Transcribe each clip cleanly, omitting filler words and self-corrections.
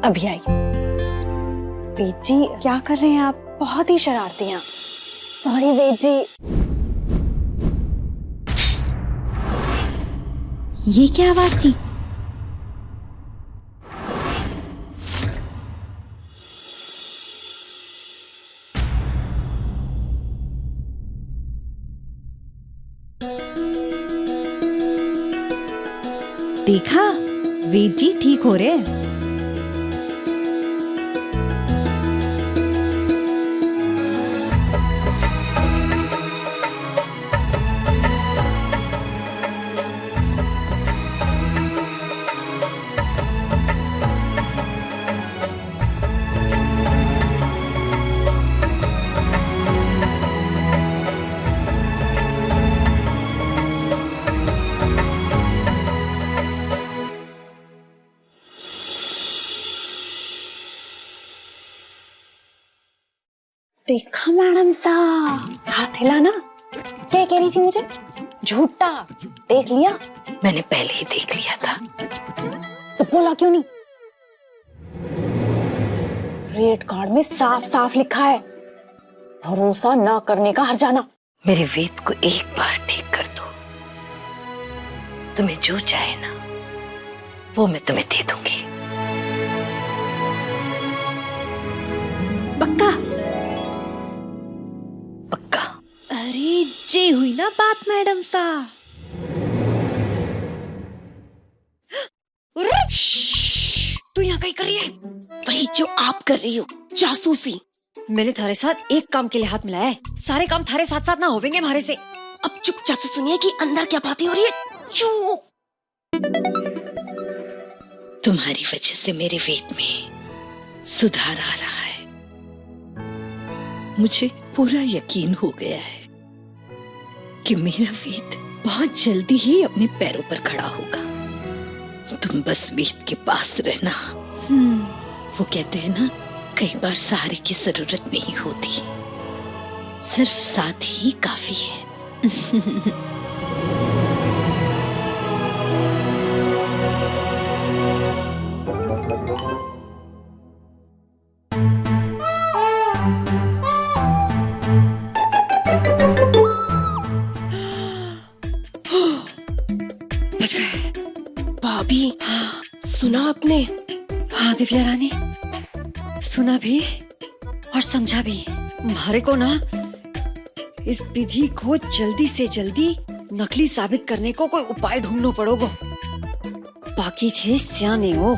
अभी आई। वेद जी क्या कर रहे हैं आप? बहुत ही शरारती हैं। सॉरी वेद जी। ये क्या आवाज थी? देखा, वेद जी ठीक हो रहे हैं। देखा मैडम साहब, हाथ हिलाना। क्या कह रही थी मुझे? झूठा। देख लिया? मैंने पहले ही देख लिया था। तो बोला क्यों नहीं? रेड कार्ड में साफ साफ लिखा है, भरोसा ना करने का हर्जाना। मेरे वेद को एक बार ठीक कर दो, तुम्हें जो चाहे ना वो मैं तुम्हें दे दूंगी। पक्का? पक्का। अरे जे हुई ना बात मैडम साहब। तू यहाँ कहीं कर रही है? वही जो आप कर रही हो, जासूसी। मैंने थारे साथ एक काम के लिए हाथ मिलाया है, सारे काम थारे साथ साथ ना होवेंगे हमारे से। अब चुपचाप से सुनिए कि अंदर क्या बातें हो रही है। चुप। तुम्हारी वजह से मेरे वेद में सुधार आ रहा है। मुझे पूरा यकीन हो गया है कि मेरा वेद बहुत जल्दी ही अपने पैरों पर खड़ा होगा। तुम बस वेद के पास रहना। वो कहते हैं ना, कई बार सहारे की जरूरत नहीं होती, सिर्फ साथ ही काफी है। बच गए। भाभी, सुना आपने? हाँ दिव्या रानी, सुना भी और समझा भी। हमारे को ना इस विधि को जल्दी से जल्दी नकली साबित करने को कोई उपाय ढूंढना पड़ोगा। बाकी थे सियाने हो।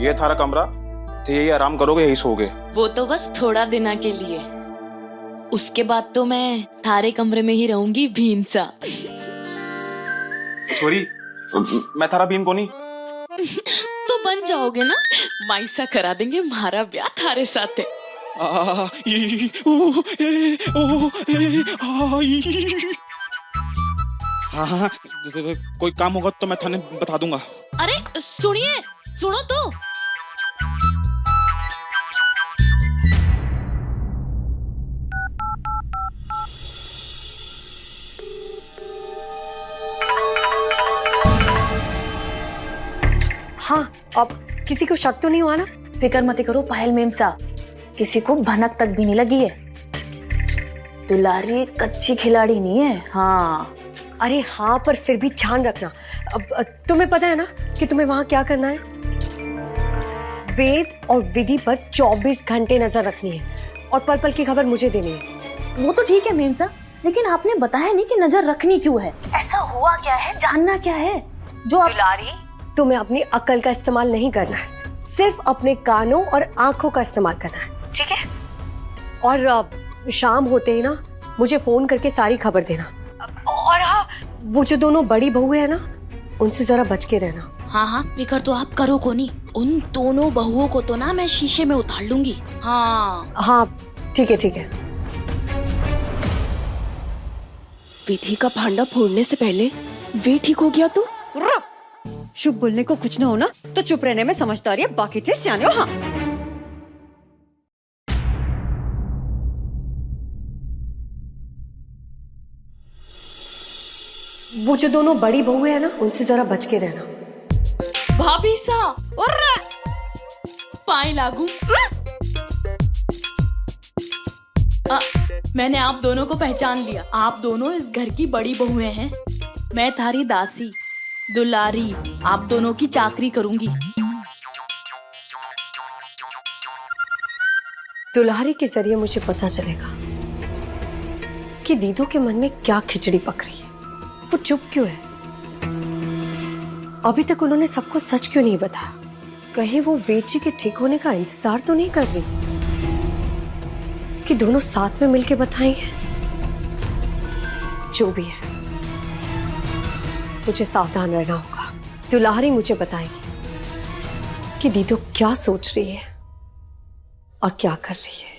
ये थारा कमरा, तो यही आराम करोगे, यही सोओगे। वो तो बस थोड़ा दिना के लिए, उसके बाद तो मैं थारे कमरे में ही रहूंगी भीनसा। छोरी, मैं थारा बीन को नहीं। तो बन जाओगे ना, माइसा करा देंगे हमारा ब्याह थारे साथ है। हाँ, कोई काम होगा तो मैं थाने बता दूंगा। अरे सुनिए, सुनो तो। हाँ, अब किसी को शक तो नहीं हुआ ना? फिक्र मत करो पायल मेम साहब, किसी को भनक तक भी नहीं लगी है। दुलारी कच्ची खिलाड़ी नहीं है। हाँ। अरे हाँ, पर फिर भी ध्यान रखना। अब तुम्हें पता है ना कि तुम्हें वहां क्या करना है? वेद और विधि पर 24 घंटे नजर रखनी है और पल पल की खबर मुझे देनी है। वो तो ठीक है मेम साहब, लेकिन आपने बताया नहीं कि नजर रखनी क्यों है। ऐसा हुआ क्या है, जानना क्या है जो आप... दुलारी, तुम्हें अपनी अकल का इस्तेमाल नहीं करना है, सिर्फ अपने कानों और आंखों का इस्तेमाल करना है, ठीक है? और शाम होते ही ना मुझे फोन करके सारी खबर देना। और हाँ, वो जो दोनों बड़ी बहू है ना, उनसे जरा बच के रहना। हाँ हाँ, फिक्र तो आप करो को नहीं, उन दोनों बहुओं को तो ना मैं शीशे में उतार लूंगी। हाँ हाँ ठीक है ठीक है। विधि का भांडा फोड़ने से पहले वे ठीक हो गया तो? शुभ बोलने को कुछ ना हो ना तो चुप रहने में समझदारी है, बाकी थे सियाने हो। हाँ वो जो दोनों बड़ी बहुएं हैं ना, उनसे जरा बच के रहना। भाभी सा और पाए लागू। मैंने आप दोनों को पहचान लिया। आप दोनों इस घर की बड़ी बहुएं हैं। मैं थारी दासी दुलारी आप दोनों की चाकरी करूंगी। दुलारी के जरिए मुझे पता चलेगा कि दीदू के मन में क्या खिचड़ी पक रही है। वो चुप क्यों है? अभी तक उन्होंने सबको सच क्यों नहीं बताया? कहीं वो वेद जी के ठीक होने का इंतजार तो नहीं कर रही कि दोनों साथ में मिलके बताएंगे? जो भी है, मुझे सावधान रहना होगा। दुलारी मुझे बताएगी कि दीदू क्या सोच रही है और क्या कर रही है।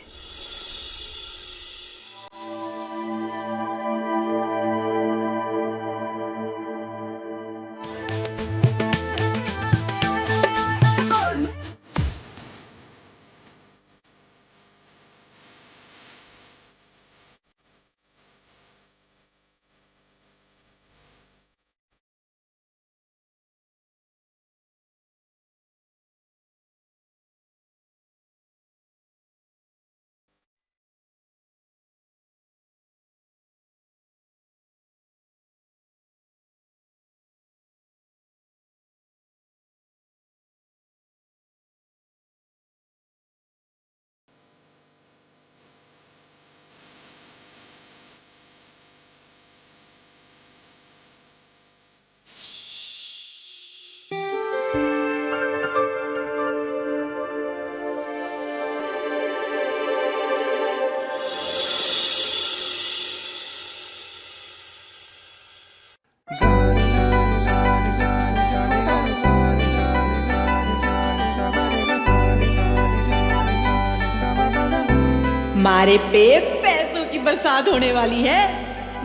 मारे पे पैसों की बरसात होने वाली है,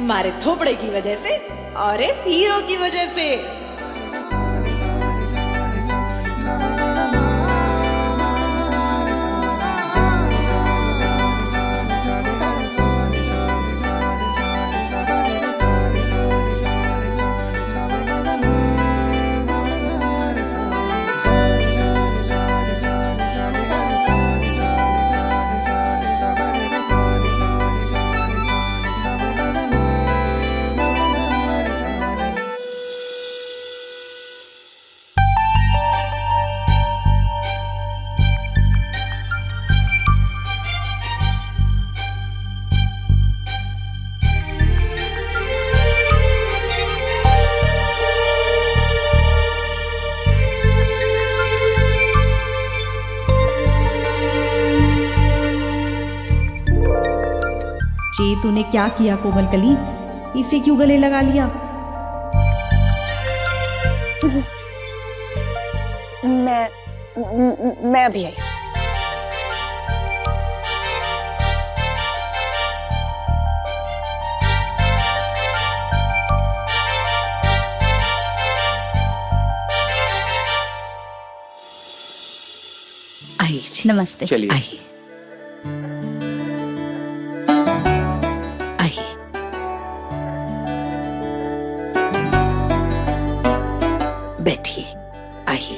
मारे थोपड़े की वजह से और इस हीरो की वजह से। जी तूने क्या किया कोमल कली? इसे क्यों गले लगा लिया? मैं अभी आई। आइए नमस्ते। चलिए आइए आइए। बैठिए, आइए।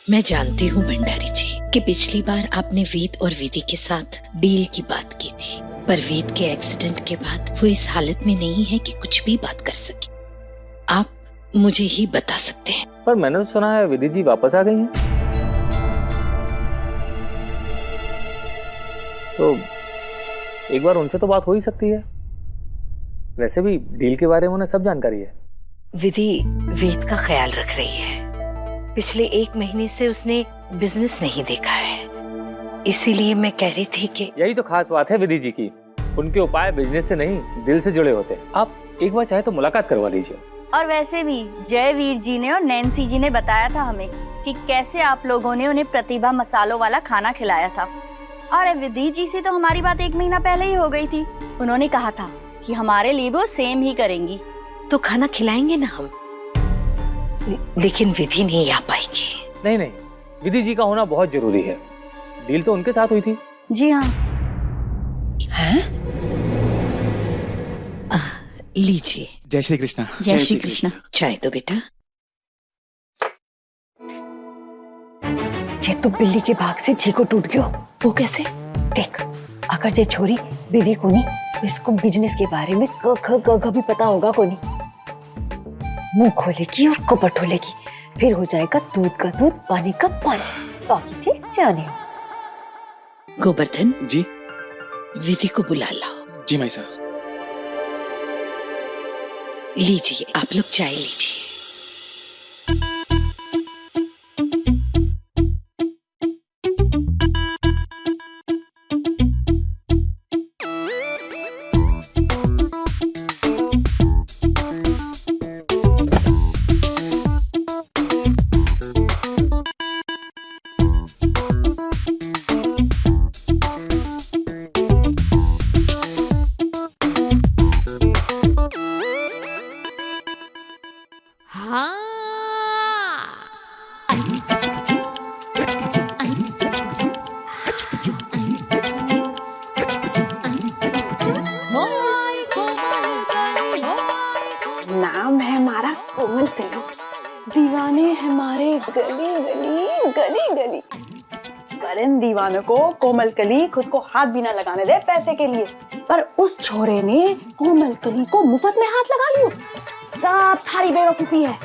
मैं जानती हूँ भंडारी जी कि पिछली बार आपने वेद और विधि के साथ डील की बात की थी, पर वेद के एक्सीडेंट के बाद वो इस हालत में नहीं है कि कुछ भी बात कर सके। आप मुझे ही बता सकते हैं। पर मैंने तो सुना है विधि जी वापस आ गई हैं। तो एक बार उनसे तो बात हो ही सकती है। वैसे भी डील के बारे में उन्हें सब जानकारी है। विधि वेद का ख्याल रख रही है। पिछले 1 महीने से उसने बिजनेस नहीं देखा है, इसीलिए मैं कह रही थी कि यही तो खास बात है विधि जी की। उनके उपाय बिजनेस से नहीं दिल से जुड़े होते हैं। आप एक बार चाहे तो मुलाकात करवा लीजिए। और वैसे भी जयवीर जी ने और नैन्सी जी ने बताया था हमें कि कैसे आप लोगों ने उन्हें प्रतिभा मसालों वाला खाना खिलाया था। और विधि जी से तो हमारी बात 1 महीना पहले ही हो गई थी। उन्होंने कहा था कि हमारे लिए वो सेम ही करेंगी। तो खाना खिलाएंगे ना हम, लेकिन विधि नहीं आ पाएगी। नहीं नहीं, विधि जी का होना बहुत जरूरी है। डील तो उनके साथ हुई थी। जी हाँ। लीजिए। जय श्री कृष्णा। जय श्री कृष्णा। चाय दो बेटा। जे तू बिल्ली के भाग से जी को टूट गयो। वो कैसे? देख, अगर जे छोरी विधि को नहीं, इसको बिजनेस के बारे में क ख ग घ भी पता होगा को नहीं। मुंह खोलेगी और कपट खोलेगी, फिर हो जाएगा दूध का दूध पानी का पानी। बाकी थे सियाने। गोवर्धन जी। विधि को बुला लाओ। जी माई साहब। लीजिए, आप लोग चाय लीजिए। नाम है हमारा कोमल कली, दीवाने हमारे गली गली गली गली। पर इन दीवानों को कोमल कली खुद को हाथ भी ना लगाने दे पैसे के लिए, पर उस छोरे ने कोमल कली को मुफ्त में हाथ लगा लियो। सब थारी बेवकूफी है,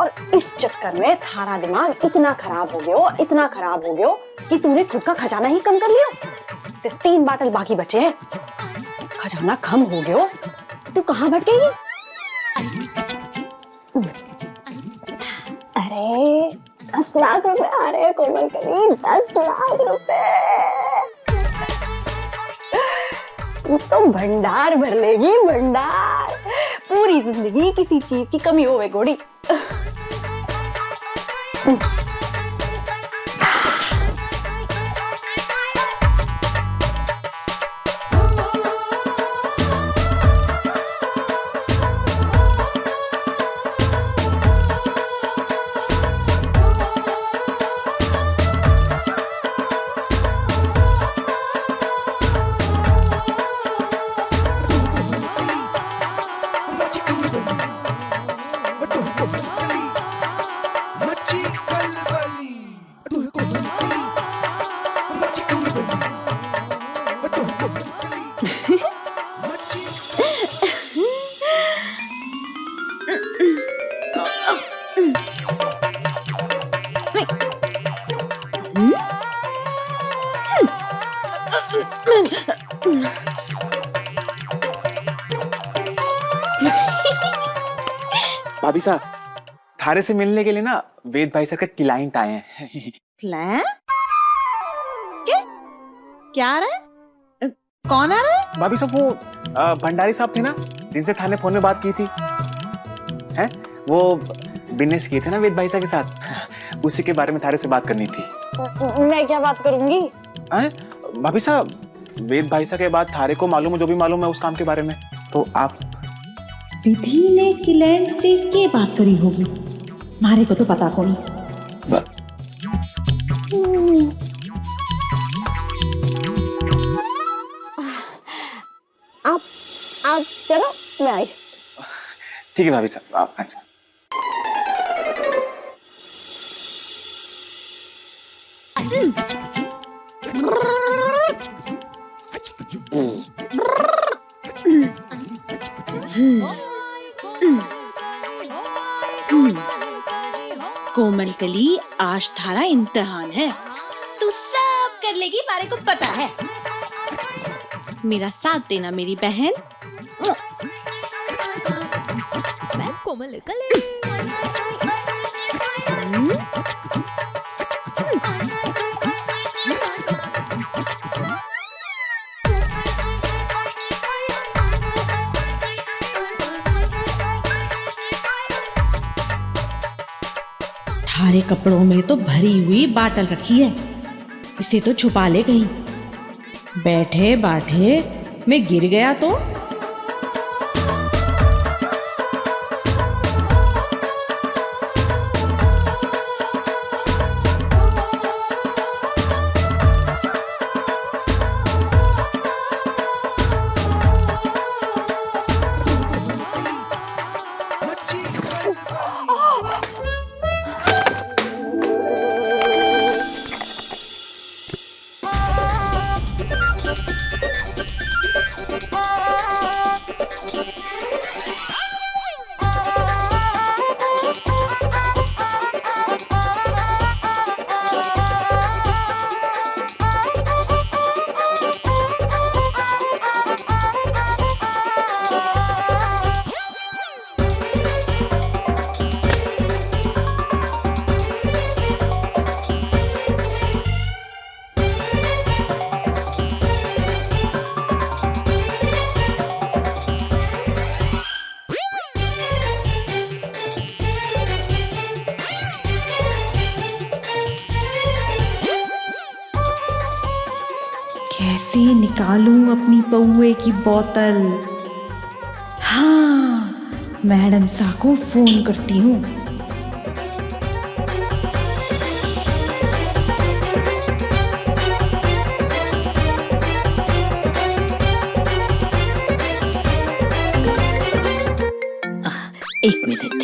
और इस चक्कर में थारा दिमाग इतना खराब हो गयो कि तूने खुद का खजाना ही कम कर लियो। सिर्फ 3 बाटल बाकी बचे हैं। खजाना कम हो गयो, तू कहाँ भटकेगी? अरे 10 लाख रुपए आ रहे हैं कोमल कली, 10 लाख रुपए। तू तो भंडार भर लेगी, भंडार। पूरी जिंदगी किसी चीज की कमी होवे गोड़ी। भाभी साहब, थारे से मिलने के लिए ना वेद भाई साहब के क्लाइंट आए हैं। क्लाइंट? क्या आ रहा है? कौन आ रहा है? भाभी साहब, वो भंडारी साहब थे ना, जिनसे थाने फोन में बात की थी, हैं? वो बिजनेस किए थे ना वेद भाई साहब के साथ, उसी के बारे में थारे से बात करनी थी। मैं क्या बात करूंगी? भाभी साहब, वेद भाई साहब के बाद थारे को मालूम है जो भी मालूम है उस काम के बारे में, तो आप। विधि ने क्लाइंट से के बात करी होगी, मारे को तो पता को नहीं। आप चलो, मैं आई। ठीक है भाभी साहब, आप अच्छा। कोमल कली, आज थारा इम्तिहान है। तू सब कर लेगी, मारे को पता है। मेरा साथ देना मेरी बहन। मैं कोमल कली। थारे कपड़ों में तो भरी हुई बाटल रखी है, इसे तो छुपा ले कहीं। बैठे बैठे मैं गिर गया तो। कैसे निकालूं अपनी पौए की बोतल? हाँ, मैडम सा को फोन करती हूँ। एक मिनट।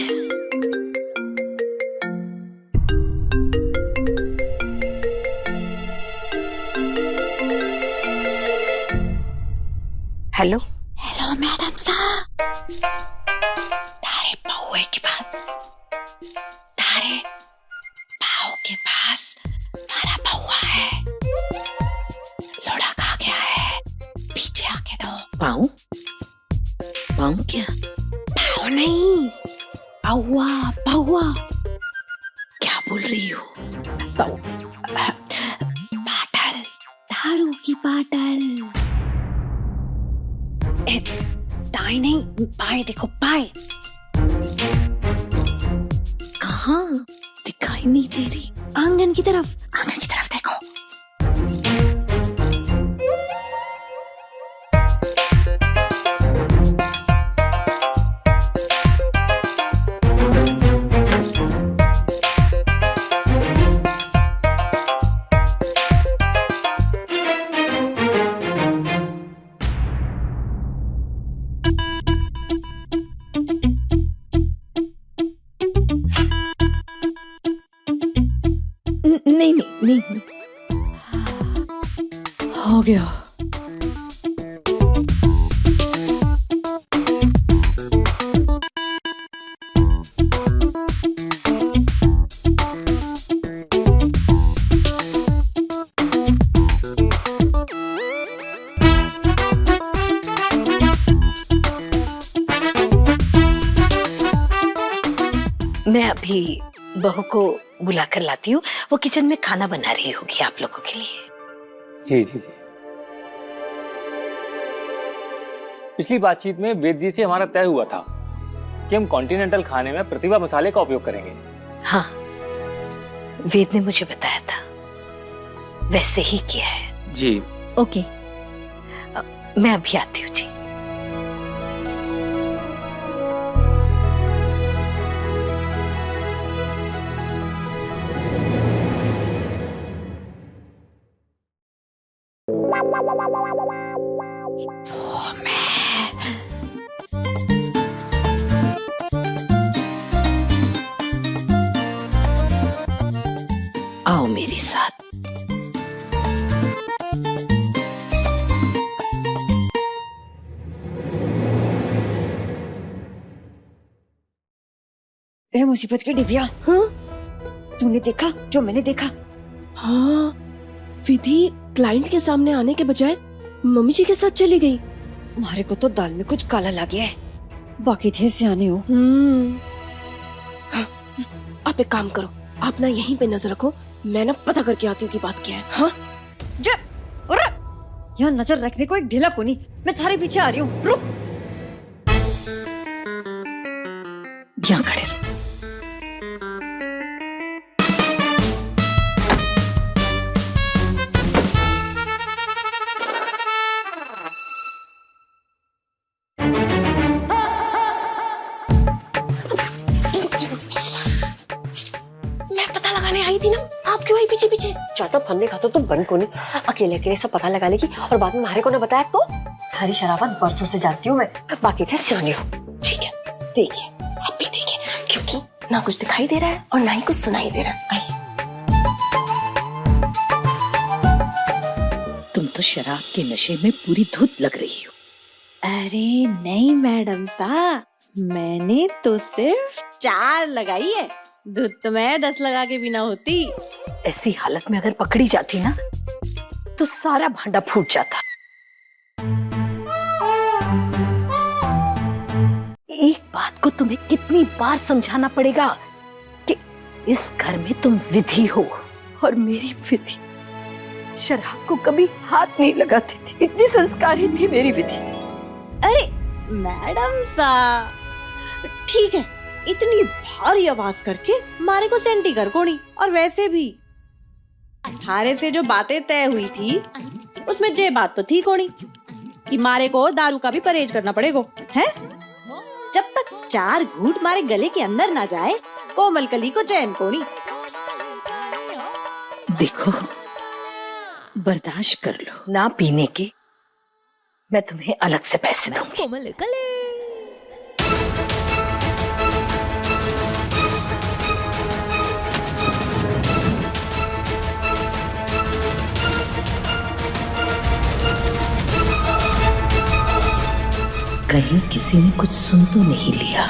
हेलो हेलो मैडम साहब, तारे पौए के बाद, तारे पाँव के पास हमारा पौआ है, लोड़ा खा गया है, पीछे आके दो। पाऊं? पाऊं क्या? पाँव नहीं, पौआ पौआ। क्या बोल रही हो? बाटल, दारू की बाटल। दाएं नहीं, बाएं देखो, बाएं। कहाँ? दिखाई नहीं दे रही। आंगन की तरफ, आंगन की तरफ देखो। नहीं नहीं नहीं, हो गया। मैं अभी बहू को बुला कर लाती हूँ। वो किचन में खाना बना रही होगी आप लोगों के लिए। जी जी जी। पिछली बातचीत में वेद जी से हमारा तय हुआ था कि हम कॉन्टिनेंटल खाने में प्रतिभा मसाले का उपयोग करेंगे। हाँ, वेद ने मुझे बताया था, वैसे ही किया है। जी ओके। मैं अभी आती हूँ जी। आओ मेरे साथ। ए मुसीबत की डिबिया, हाँ? तूने देखा जो मैंने देखा? हाँ, विधि क्लाइंट के सामने आने के बजाय मम्मी जी के साथ चली गई। हमारे को तो दाल में कुछ काला लग गया है, बाकी थे सियाने हो। हाँ, आप एक काम करो, आप ना यहीं पे नजर रखो, मैं ना पता करके आती हूँ कि बात क्या है। हाँ, यहाँ नजर रखने को एक ढीला को नहीं, मैं थारे पीछे आ रही हूँ, रुक। यहाँ खड़े रहो। मैं पता लगाने आई थी ना, आप क्यों आई पीछे पीछे? ज्यादा फन खा तो तुम बन को नहीं, अकेले अकेले सब पता लगा लेगी और बाद में हमारे को ना बताया तो। थारी शराबत बरसों से जानती हूँ मैं, बाकी थे सियाने हो। ठीक है, देखिए, आप भी देखिए, क्योंकि ना कुछ दिखाई दे रहा है और ना ही कुछ सुनाई दे रहा है। आइए। तुम तो शराब के नशे में पूरी धुत लग रही हो। अरे नहीं मैडम साहब, मैंने तो सिर्फ 4 लगाई है, दूध तो मैं 10 लगा के बिना होती। ऐसी हालत में अगर पकड़ी जाती ना तो सारा भांडा फूट जाता। एक बात को तुम्हें कितनी बार समझाना पड़ेगा कि इस घर में तुम विधि हो और मेरी विधि शराब को कभी हाथ नहीं लगाती थी। इतनी संस्कारी थी मेरी विधि। अरे मैडम साहब, ठीक है, इतनी भारी आवाज करके मारे को सेंटी कर कोनी। और वैसे भी थारे से जो बातें तय हुई थी उसमें जे बात तो थी कोनी कि मारे को दारू का भी परहेज करना पड़ेगा, है? जब तक 4 घूंट मारे गले के अंदर ना जाए कोमल कली को चैन कोनी। देखो, बर्दाश्त कर लो, ना पीने के मैं तुम्हें अलग से पैसे दूंगी। कोमल कली। कहीं किसी ने कुछ सुन तो नहीं लिया?